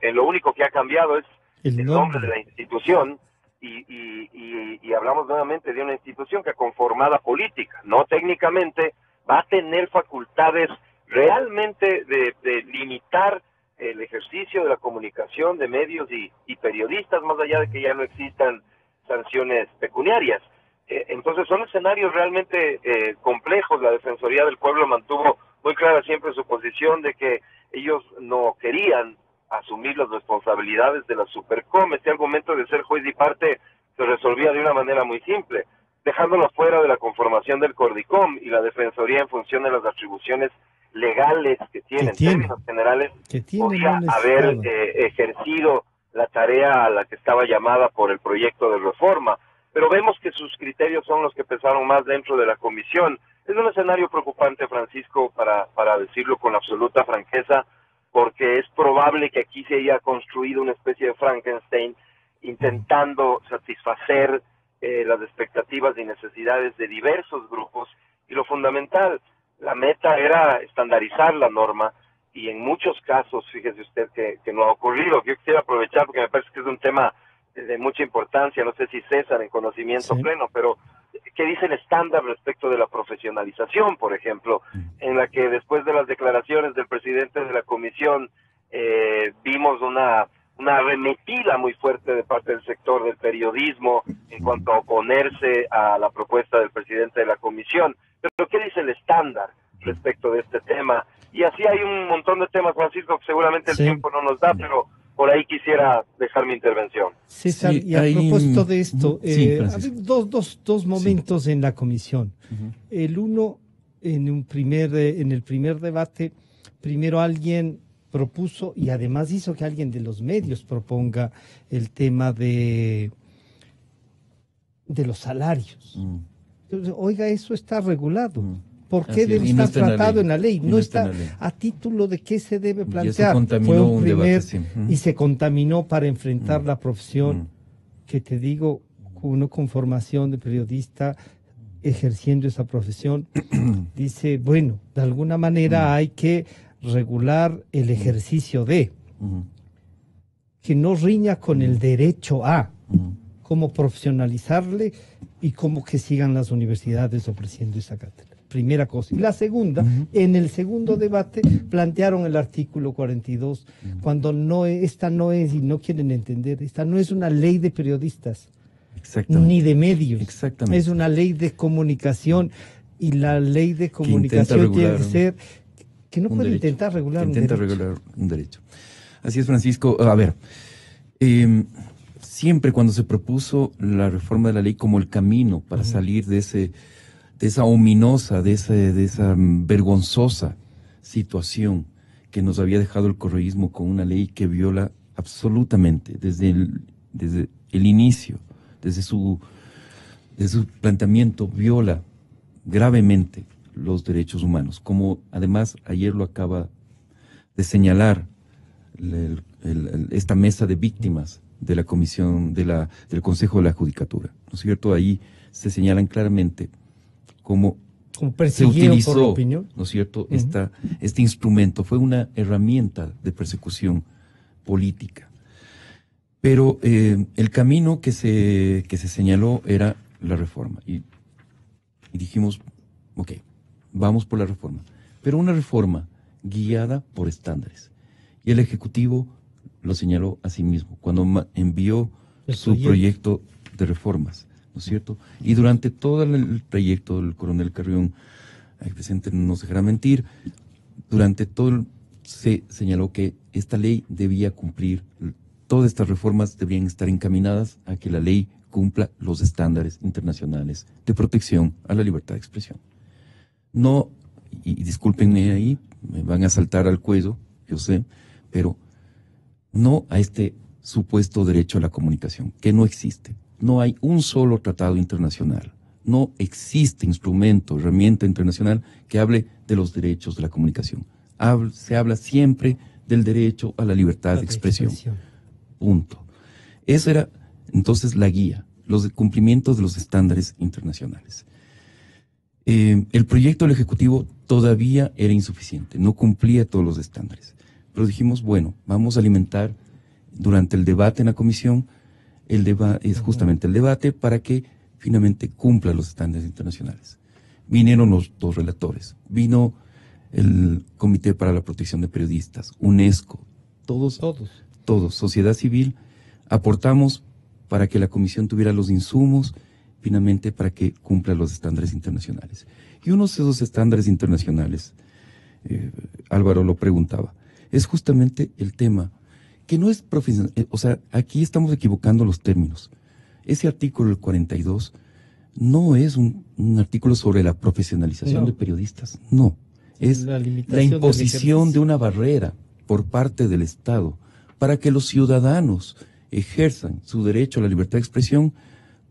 en lo único que ha cambiado es el nombre de la institución, y hablamos nuevamente de una institución que conformada política, no técnicamente, va a tener facultades realmente de limitar el ejercicio de la comunicación de medios y periodistas, más allá de que ya no existan sanciones pecuniarias. Entonces son escenarios realmente complejos. La Defensoría del Pueblo mantuvo muy clara siempre su posición de que ellos no querían asumir las responsabilidades de la Supercom. Este argumento de ser juez y parte se resolvía de una manera muy simple, dejándolo fuera de la conformación del Cordicom, y la Defensoría, en función de las atribuciones legales que tiene, en términos generales, podía haber ejercido la tarea a la que estaba llamada por el proyecto de reforma. Pero vemos que sus criterios son los que pesaron más dentro de la comisión. Es un escenario preocupante, Francisco, para decirlo con absoluta franqueza, porque es probable que aquí se haya construido una especie de Frankenstein intentando satisfacer las expectativas y necesidades de diversos grupos, y lo fundamental, la meta era estandarizar la norma, y en muchos casos, fíjese usted que no ha ocurrido. Yo quisiera aprovechar porque me parece que es un tema de mucha importancia, no sé si César en conocimiento pleno, pero ¿qué dice el estándar respecto de la profesionalización, por ejemplo, en la que después de las declaraciones del presidente de la comisión vimos una arremetida muy fuerte de parte del sector del periodismo en cuanto a oponerse a la propuesta del presidente de la comisión? Pero ¿qué dice el estándar respecto de este tema? Y así hay un montón de temas, Francisco, que seguramente el tiempo no nos da, pero por ahí quisiera dejar mi intervención. César, y a propósito de esto, dos momentos en la comisión. El uno, en el primer debate, primero alguien propuso, y además hizo que alguien de los medios proponga el tema de de los salarios. Entonces, oiga, eso está regulado. ¿Por qué Así es, debe y no estar está en la tratado ley. en la ley? Y No no está está en la ley. a título de qué se debe eso plantear. contaminó Fue un un debate, primer sí. y se contaminó para enfrentar la profesión que te digo, uno con formación de periodista ejerciendo esa profesión, dice, bueno, de alguna manera hay que regular el ejercicio de, que no riña con el derecho a, cómo profesionalizarle y cómo que sigan las universidades ofreciendo esa cátedra. Primera cosa. Y la segunda, en el segundo debate plantearon el artículo 42, cuando esta no es, y no quieren entender, esta no es una ley de periodistas, ni de medios. Exactamente. Es una ley de comunicación, y la ley de comunicación tiene que ser, que no puede derecho, intentar regular que un intenta derecho. regular un derecho. Así es, Francisco. A ver, siempre cuando se propuso la reforma de la ley como el camino para salir de esa ominosa, de esa vergonzosa situación que nos había dejado el correísmo con una ley que viola absolutamente desde el inicio, desde su planteamiento, viola gravemente los derechos humanos, como además ayer lo acaba de señalar esta mesa de víctimas de la comisión del Consejo de la Judicatura, ¿no es cierto? Ahí se señalan claramente cómo se utilizó, por la opinión, ¿no es cierto? Este instrumento fue una herramienta de persecución política. Pero el camino que se señaló era la reforma. Y dijimos, ok, vamos por la reforma. Pero una reforma guiada por estándares. Y el Ejecutivo lo señaló a sí mismo cuando envió su proyecto de reformas, ¿no es cierto? Y durante todo el trayecto del coronel Carrión, el presidente no nos dejará mentir, durante todo se señaló que esta ley debía cumplir, todas estas reformas deberían estar encaminadas a que la ley cumpla los estándares internacionales de protección a la libertad de expresión. No, y discúlpenme ahí, me van a saltar al cuello, yo sé, pero no a este supuesto derecho a la comunicación, que no existe. No hay un solo tratado internacional, no existe instrumento, herramienta internacional que hable de los derechos de la comunicación. Se habla siempre del derecho a la libertad de expresión. Punto. Esa era entonces la guía, los cumplimientos de los estándares internacionales. El proyecto del Ejecutivo todavía era insuficiente, no cumplía todos los estándares. Pero dijimos, bueno, vamos a alimentar durante el debate en la comisión, es justamente el debate para que finalmente cumpla los estándares internacionales. Vinieron los dos relatores, vino el Comité para la Protección de Periodistas, UNESCO, todos, sociedad civil, aportamos para que la comisión tuviera los insumos, finalmente para que cumpla los estándares internacionales. Y uno de esos estándares internacionales, Álvaro lo preguntaba, es justamente el tema, que no es profesional, o sea, aquí estamos equivocando los términos. Ese artículo, el 42, no es un artículo sobre la profesionalización de periodistas, no. Es la imposición de una barrera por parte del Estado para que los ciudadanos ejerzan su derecho a la libertad de expresión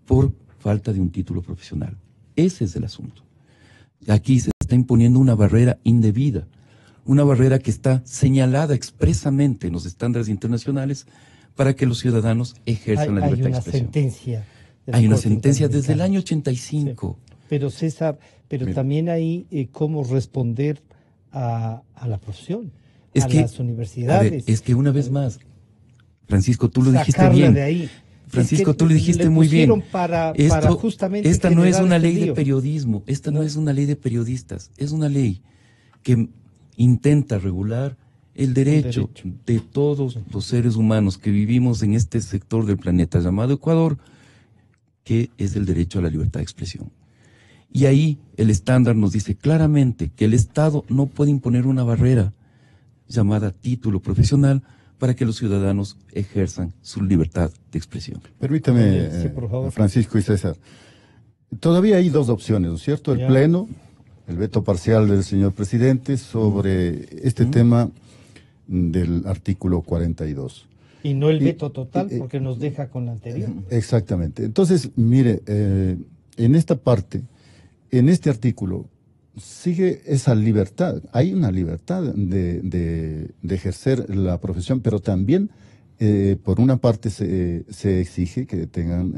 por falta de un título profesional. Ese es el asunto. Aquí se está imponiendo una barrera indebida, una barrera que está señalada expresamente en los estándares internacionales para que los ciudadanos ejerzan la libertad de expresión. Hay una sentencia desde el año 85. Sí. Pero César, también hay cómo responder a la profesión, las universidades. A ver, es que una vez más, Francisco, tú lo dijiste bien. De ahí. Francisco, tú lo dijiste muy bien. Para justamente esta no es una ley lío. de periodismo, esta no es una ley de periodistas, es una ley que intenta regular el derecho de todos los seres humanos que vivimos en este sector del planeta llamado Ecuador, que es el derecho a la libertad de expresión. Y ahí el estándar nos dice claramente que el Estado no puede imponer una barrera llamada título profesional para que los ciudadanos ejerzan su libertad de expresión. Permítame, Francisco y César, todavía hay dos opciones, ¿no es cierto? El Pleno, el veto parcial del señor presidente sobre este tema del artículo 42. Y no el veto total, porque nos deja con la anterior. Exactamente. Entonces, mire, en esta parte, en este artículo, sigue esa libertad. Hay una libertad de ejercer la profesión, pero también, por una parte, se exige que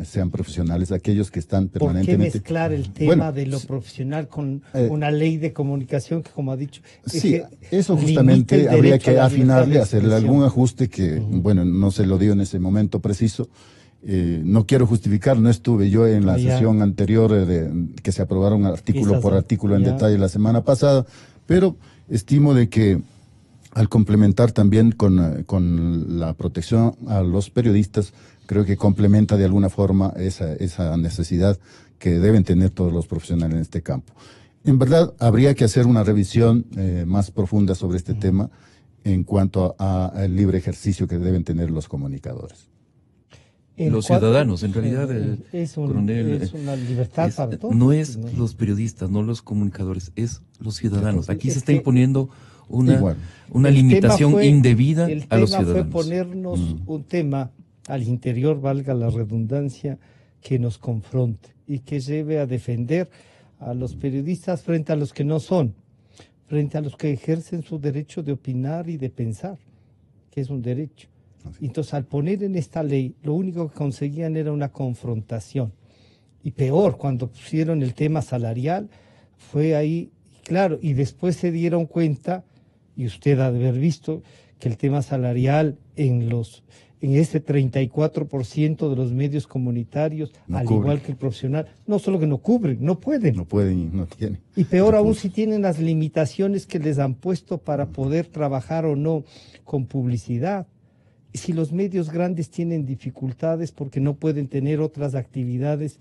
sean profesionales aquellos que están permanentemente. ¿Por qué mezclar el tema de lo profesional con una ley de comunicación que, como ha dicho, sí, eso justamente habría que afinarle, hacerle algún ajuste que, bueno, no se lo dio en ese momento preciso. No quiero justificar, no estuve yo en la sesión anterior que se aprobaron artículo por artículo en detalle la semana pasada, pero estimo de que al complementar también con la protección a los periodistas, creo que complementa de alguna forma esa necesidad que deben tener todos los profesionales en este campo. En verdad, habría que hacer una revisión más profunda sobre este tema en cuanto al libre ejercicio que deben tener los comunicadores. Los ciudadanos, en realidad, coronel, es una libertad para todos. No es los periodistas, no los comunicadores, es los ciudadanos. Aquí se está imponiendo una limitación indebida a los ciudadanos. El tema fue ponernos un tema al interior, valga la redundancia, que nos confronte y que lleve a defender a los periodistas frente a los que no son, frente a los que ejercen su derecho de opinar y de pensar, que es un derecho. Entonces, al poner en esta ley, lo único que conseguían era una confrontación. Y peor, cuando pusieron el tema salarial, fue ahí, claro, y después se dieron cuenta, y usted ha de haber visto, que el tema salarial en ese 34% de los medios comunitarios, no al cubre. Igual que el profesional, no solo que no cubren, no pueden. No pueden y no tienen. Y peor aún si tienen las limitaciones que les han puesto para poder trabajar o no con publicidad. Si los medios grandes tienen dificultades porque no pueden tener otras actividades,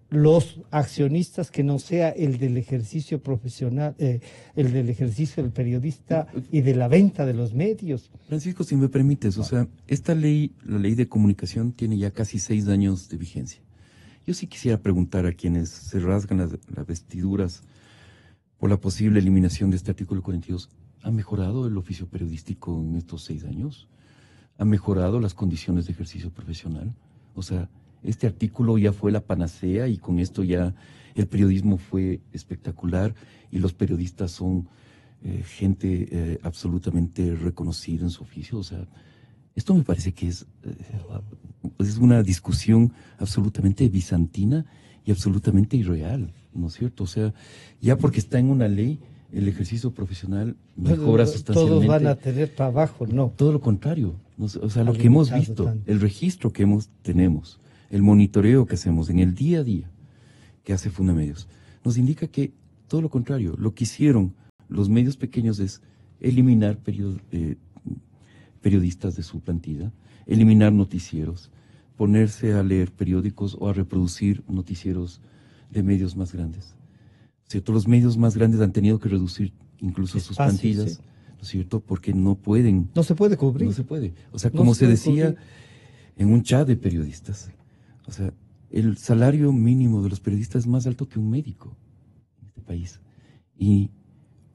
los accionistas que no sea el del ejercicio profesional, el del ejercicio del periodista y de la venta de los medios. Francisco, si me permites, o sea, esta ley, la ley de comunicación, tiene ya casi 6 años de vigencia. Yo sí quisiera preguntar a quienes se rasgan las vestiduras por la posible eliminación de este artículo 42, ¿ha mejorado el oficio periodístico en estos 6 años? ¿Ha mejorado las condiciones de ejercicio profesional? O sea, este artículo ya fue la panacea y con esto ya el periodismo fue espectacular y los periodistas son gente absolutamente reconocida en su oficio. O sea, esto me parece que es una discusión absolutamente bizantina y absolutamente irreal, ¿no es cierto? O sea, ya porque está en una ley, el ejercicio profesional mejora sustancialmente. Todos van a tener trabajo, ¿no? Todo lo contrario. O sea, lo que hemos visto, el registro que tenemos, el monitoreo que hacemos en el día a día que hace Fundamedios, nos indica que todo lo contrario. Lo que hicieron los medios pequeños es eliminar periodistas de su plantilla, eliminar noticieros, ponerse a leer periódicos o a reproducir noticieros de medios más grandes. ¿Cierto? Los medios más grandes han tenido que reducir incluso sus plantillas, sí. ¿No es cierto? Porque no pueden. No se puede cubrir. No se puede. O sea, como se decía en un chat de periodistas, o sea, el salario mínimo de los periodistas es más alto que un médico en este país. Y,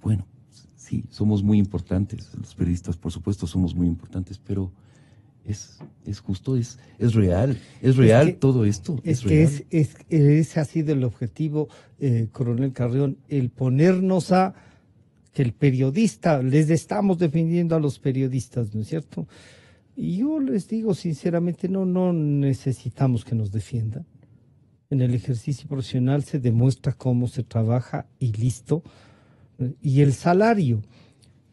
bueno, sí, somos muy importantes. Los periodistas, por supuesto, somos muy importantes, pero es justo, es real todo esto. Ese ha sido el objetivo, coronel Carrión, el ponernos que el periodista, les estamos defendiendo a los periodistas, ¿no es cierto? Y yo les digo sinceramente, no necesitamos que nos defiendan. En el ejercicio profesional se demuestra cómo se trabaja y listo. Y el salario,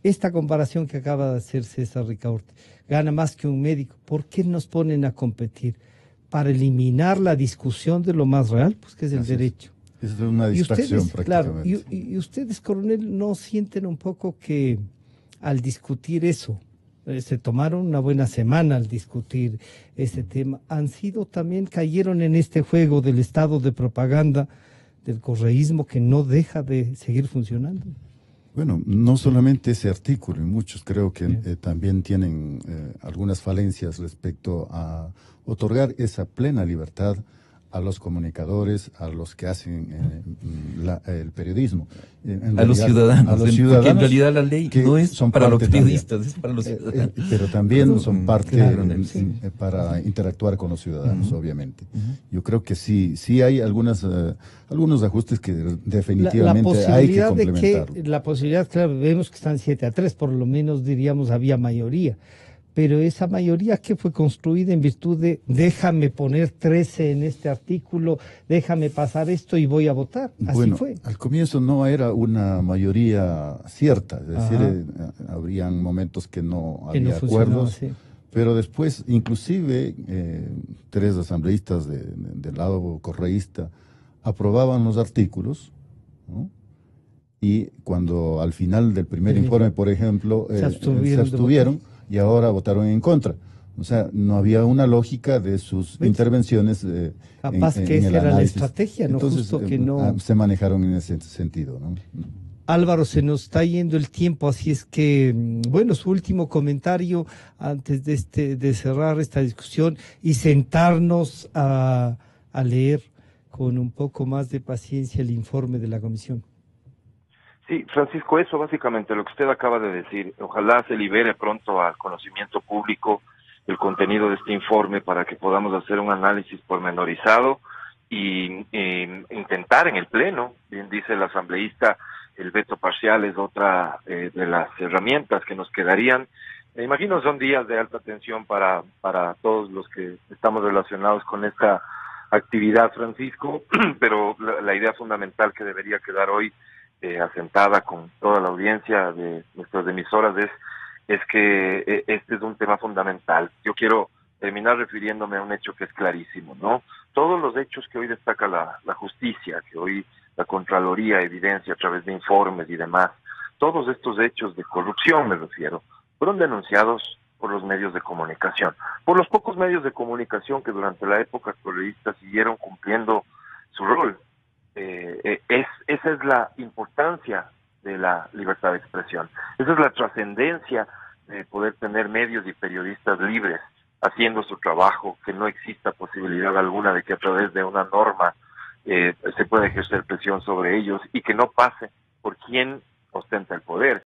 esta comparación que acaba de hacer César Ricaurte, gana más que un médico. ¿Por qué nos ponen a competir? Para eliminar la discusión de lo más real, pues que es el derecho. Es una distracción prácticamente. Claro, y ustedes, coronel, ¿no sienten un poco que al discutir eso, se tomaron una buena semana al discutir ese tema, cayeron en este juego del estado de propaganda, del correísmo que no deja de seguir funcionando? Bueno, no solamente ese artículo, y muchos creo que también tienen algunas falencias respecto a otorgar esa plena libertad a los comunicadores, a los que hacen el periodismo. A los ciudadanos, porque en realidad la ley no es para los periodistas, también, es para los ciudadanos. Pero también son parte claro, para interactuar con los ciudadanos, obviamente. Yo creo que sí hay algunos ajustes que definitivamente hay que complementar. La posibilidad, claro, vemos que están 7-3, por lo menos diríamos había mayoría. Pero esa mayoría que fue construida en virtud de déjame poner 13 en este artículo, déjame pasar esto y voy a votar. Así bueno, fue. Al comienzo no era una mayoría cierta, es decir, habrían momentos que no había acuerdos, sí. Pero después, inclusive, 3 asambleístas del lado correísta aprobaban los artículos, ¿no? Y cuando al final del primer informe, por ejemplo, se abstuvieron y ahora votaron en contra. O sea, no había una lógica de sus intervenciones. Capaz que esa era la estrategia, ¿no? Entonces, justo que no se manejaron en ese sentido, ¿no? Álvaro, se nos está yendo el tiempo, así es que, bueno, su último comentario antes de cerrar esta discusión y sentarnos a leer con un poco más de paciencia el informe de la comisión. Sí, Francisco, eso básicamente lo que usted acaba de decir. Ojalá se libere pronto al conocimiento público el contenido de este informe para que podamos hacer un análisis pormenorizado y intentar en el Pleno, bien dice el asambleísta, el veto parcial es otra de las herramientas que nos quedarían. Me imagino son días de alta tensión para todos los que estamos relacionados con esta actividad, Francisco, pero la idea fundamental que debería quedar hoy asentada con toda la audiencia de nuestras emisoras es que este es un tema fundamental. Yo quiero terminar refiriéndome a un hecho que es clarísimo, ¿no? Todos los hechos que hoy destaca la justicia, que hoy la Contraloría evidencia a través de informes y demás, todos estos hechos de corrupción, me refiero, fueron denunciados por los medios de comunicación, por los pocos medios de comunicación que durante la época correísta siguieron cumpliendo su rol. Esa es la importancia de la libertad de expresión, esa es la trascendencia de poder tener medios y periodistas libres haciendo su trabajo, que no exista posibilidad alguna de que a través de una norma se pueda ejercer presión sobre ellos y que no pase por quien ostenta el poder.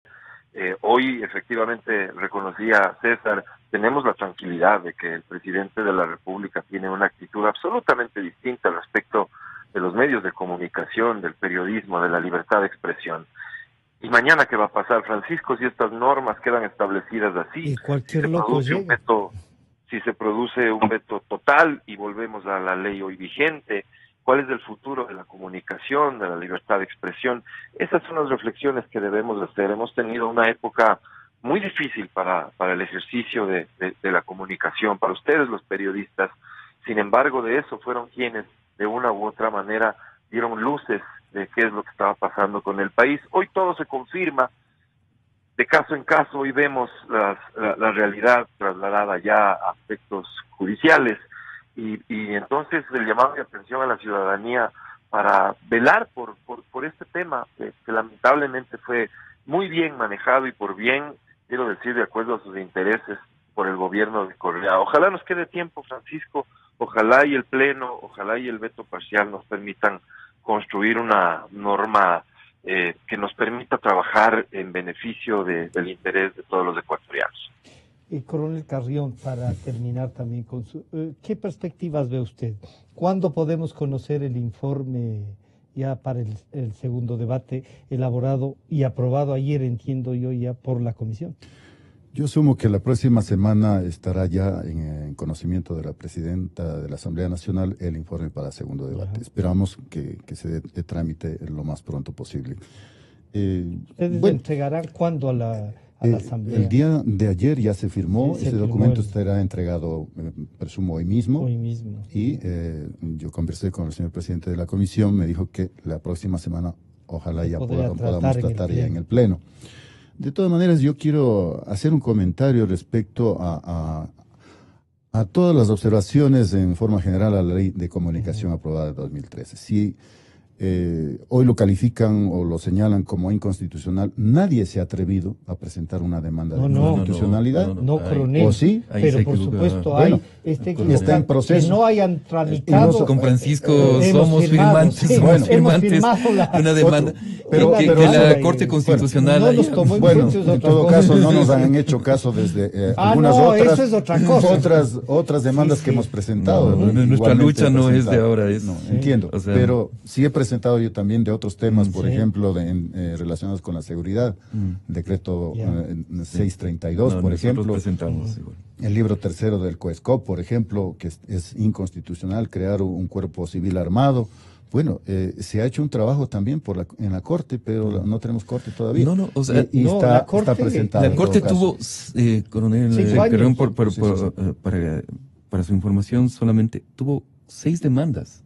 Hoy efectivamente reconocía César, tenemos la tranquilidad de que el presidente de la República tiene una actitud absolutamente distinta respecto de los medios de comunicación, del periodismo, de la libertad de expresión. ¿Y mañana qué va a pasar, Francisco, si estas normas quedan establecidas así? Y cualquier loco llega. Si se produce un veto total y volvemos a la ley hoy vigente, ¿cuál es el futuro de la comunicación, de la libertad de expresión? Esas son las reflexiones que debemos hacer. Hemos tenido una época muy difícil para el ejercicio de la comunicación, para ustedes los periodistas. Sin embargo, de eso fueron quienes de una u otra manera dieron luces de qué es lo que estaba pasando con el país. Hoy todo se confirma, de caso en caso, hoy vemos la realidad trasladada ya a aspectos judiciales y entonces el llamado de atención a la ciudadanía para velar por este tema que lamentablemente fue muy bien manejado y por bien, quiero decir, de acuerdo a sus intereses por el gobierno de Correa. Ojalá nos quede tiempo, Francisco, ojalá y el Pleno, ojalá y el veto parcial nos permitan construir una norma que nos permita trabajar en beneficio del interés de todos los ecuatorianos. Y Coronel Carrión, para terminar también con ¿qué perspectivas ve usted? ¿Cuándo podemos conocer el informe ya para el segundo debate elaborado y aprobado ayer, entiendo yo, ya por la comisión? Yo asumo que la próxima semana estará ya en conocimiento de la presidenta de la Asamblea Nacional el informe para el segundo debate. Esperamos que se dé trámite lo más pronto posible. ¿Ustedes entregarán cuándo a la Asamblea? El día de ayer ya se firmó, ese documento estará entregado, presumo, hoy mismo. Hoy mismo. Y yo conversé con el señor presidente de la comisión, me dijo que la próxima semana ojalá ya podamos tratar ya en el Pleno. De todas maneras, yo quiero hacer un comentario respecto a todas las observaciones en forma general a la ley de comunicación aprobada en 2013. Si hoy lo califican o lo señalan como inconstitucional. Nadie se ha atrevido a presentar una demanda de inconstitucionalidad. No, coronel. ¿O sí? Pero por supuesto hay está en proceso. Que no hayan tramitado. Con Francisco somos firmantes, hemos firmado una demanda. Pero que la Corte Constitucional no nos tomó en en todo caso no nos han hecho caso desde algunas eso es otra cosa. otras demandas que hemos presentado. Nuestra lucha no es de ahora. Entiendo, o sea, pero sí he presentado yo también de otros temas, por ejemplo, relacionados con la seguridad, decreto 632, por ejemplo, presentamos igual. El libro tercero del COESCOP, por ejemplo, que es inconstitucional crear un cuerpo civil armado. Bueno, se ha hecho un trabajo también en la Corte, pero no tenemos Corte todavía. O sea, está presentado. La Corte tuvo, coronel Carrión, para su información, solamente tuvo 6 demandas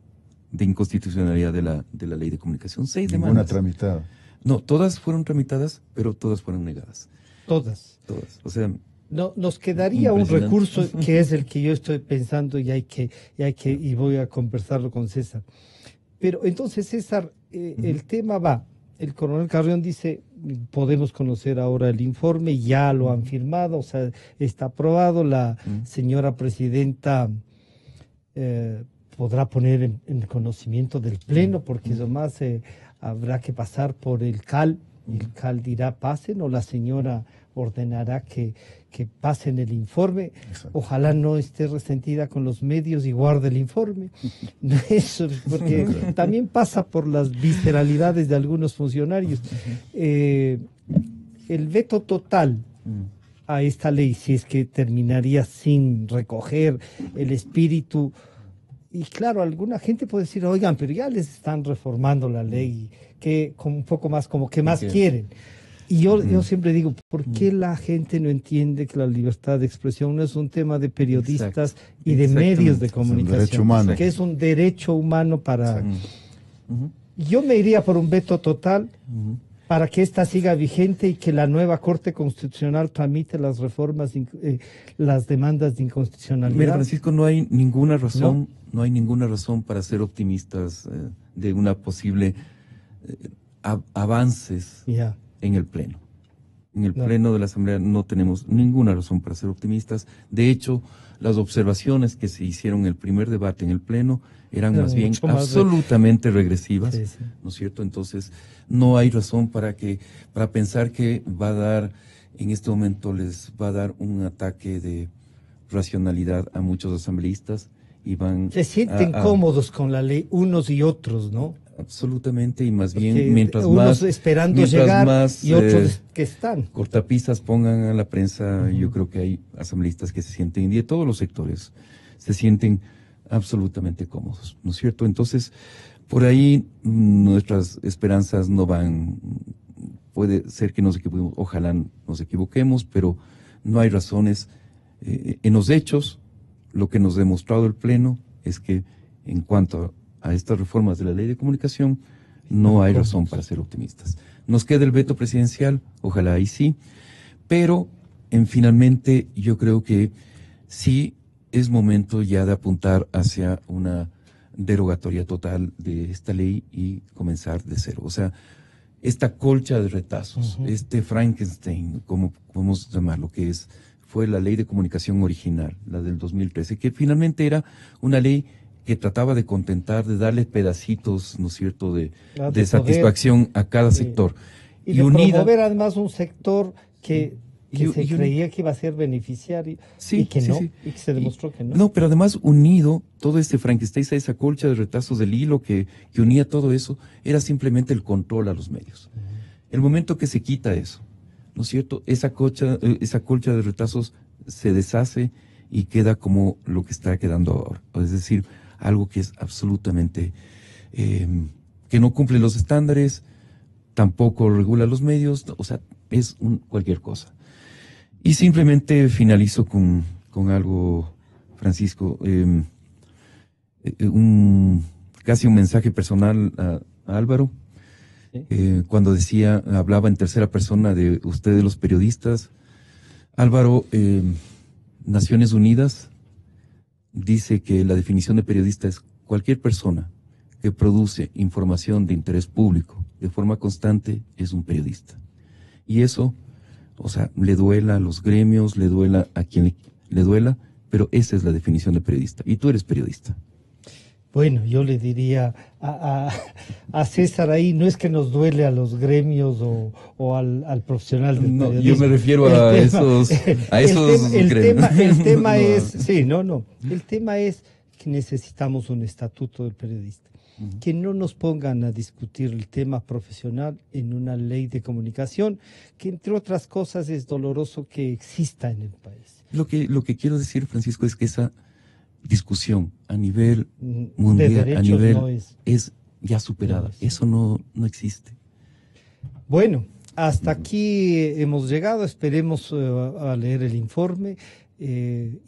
de inconstitucionalidad de la ley de comunicación. 6 demandas. Ninguna tramitada. No, todas fueron tramitadas, pero todas fueron negadas. Todas. O sea, no, nos quedaría un recurso que es el que yo estoy pensando y voy a conversarlo con César. Pero entonces, César, el tema va. El coronel Carrión dice, podemos conocer ahora el informe, ya lo han firmado, o sea, está aprobado. La señora presidenta podrá poner en conocimiento del Pleno, porque además habrá que pasar por el CAL, y el CAL dirá pasen, o la señora ordenará que pasen el informe. Exacto. Ojalá no esté resentida con los medios y guarde el informe. Eso, porque también pasa por las visceralidades de algunos funcionarios. El veto total a esta ley, si es que terminaría sin recoger el espíritu. Y claro, alguna gente puede decir, oigan, pero ya les están reformando la ley, que con un poco más, como que más quieren. Y yo siempre digo, ¿por qué la gente no entiende que la libertad de expresión no es un tema de periodistas y de medios de comunicación? Que es un derecho humano para... Yo me iría por un veto total para que esta siga vigente y que la nueva Corte Constitucional tramite las reformas, las demandas de inconstitucionalidad. Mira, Francisco, no hay ninguna razón, no hay ninguna razón para ser optimistas de una posible avances en el Pleno. En el Pleno de la Asamblea no tenemos ninguna razón para ser optimistas. De hecho, las observaciones que se hicieron en el primer debate en el Pleno eran más bien absolutamente regresivas, ¿no es cierto? Entonces, no hay razón para pensar que va a dar, en este momento les va a dar un ataque de racionalidad a muchos asambleístas y van... Se sienten cómodos con la ley unos y otros, ¿no? Absolutamente, y más bien mientras unos más esperando llegar más, y otros que están. Cortapisas pongan a la prensa, yo creo que hay asambleístas que se sienten, y de todos los sectores, se sienten absolutamente cómodos, ¿no es cierto? Entonces, por ahí nuestras esperanzas no van, puede ser que nos equivoquemos, ojalá nos equivoquemos, pero no hay razones. En los hechos, lo que nos ha demostrado el Pleno es que en cuanto a estas reformas de la ley de comunicación, no hay razón para ser optimistas. Nos queda el veto presidencial, ojalá ahí sí, pero finalmente yo creo que sí es momento ya de apuntar hacia una derogatoria total de esta ley y comenzar de cero. O sea, esta colcha de retazos, este Frankenstein, como podemos llamarlo, que fue la ley de comunicación original, la del 2013, que finalmente era una ley que trataba de contentar, de darle pedacitos, ¿no es cierto?, de satisfacción a cada sector. Y de promover además un sector que se creía que iba a ser beneficiario y que no, y que se demostró que no. No, pero además unido, todo este Frankenstein, esa colcha de retazos del hilo que unía todo eso, era simplemente el control a los medios. El momento que se quita eso, ¿no es cierto?, esa colcha de retazos se deshace y queda como lo que está quedando ahora. Es decir, algo que es absolutamente, que no cumple los estándares, tampoco regula los medios, o sea, es cualquier cosa. Y simplemente finalizo con algo, Francisco, casi un mensaje personal a Álvaro, cuando hablaba en tercera persona de ustedes los periodistas. Álvaro, Naciones Unidas dice que la definición de periodista es cualquier persona que produce información de interés público de forma constante es un periodista. Y eso, o sea, le duela a los gremios, le duela a quien le duela, pero esa es la definición de periodista. Y tú eres periodista. Bueno, yo le diría a César ahí, no es que nos duele a los gremios o al profesional del periodismo. Yo me refiero a esos gremios. El tema es, sí, el tema es que necesitamos un estatuto del periodista. Que no nos pongan a discutir el tema profesional en una ley de comunicación, que entre otras cosas es doloroso que exista en el país. Lo que quiero decir, Francisco, es que esa discusión a nivel mundial, a nivel es ya superada. Eso no existe. Bueno, hasta aquí hemos llegado. Esperemos a leer el informe.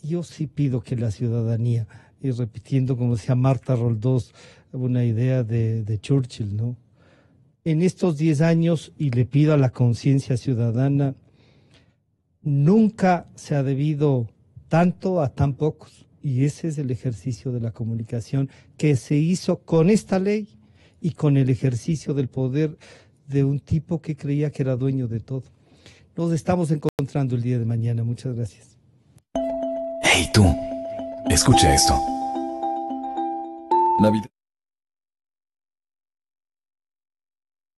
Yo sí pido que la ciudadanía, y repitiendo como decía Marta Roldós, una idea de Churchill, ¿no? En estos 10 años, y le pido a la conciencia ciudadana, nunca se ha debido tanto a tan pocos. Y ese es el ejercicio de la comunicación que se hizo con esta ley y con el ejercicio del poder de un tipo que creía que era dueño de todo. Nos estamos encontrando el día de mañana. Muchas gracias. Hey tú, escucha esto. Navidad.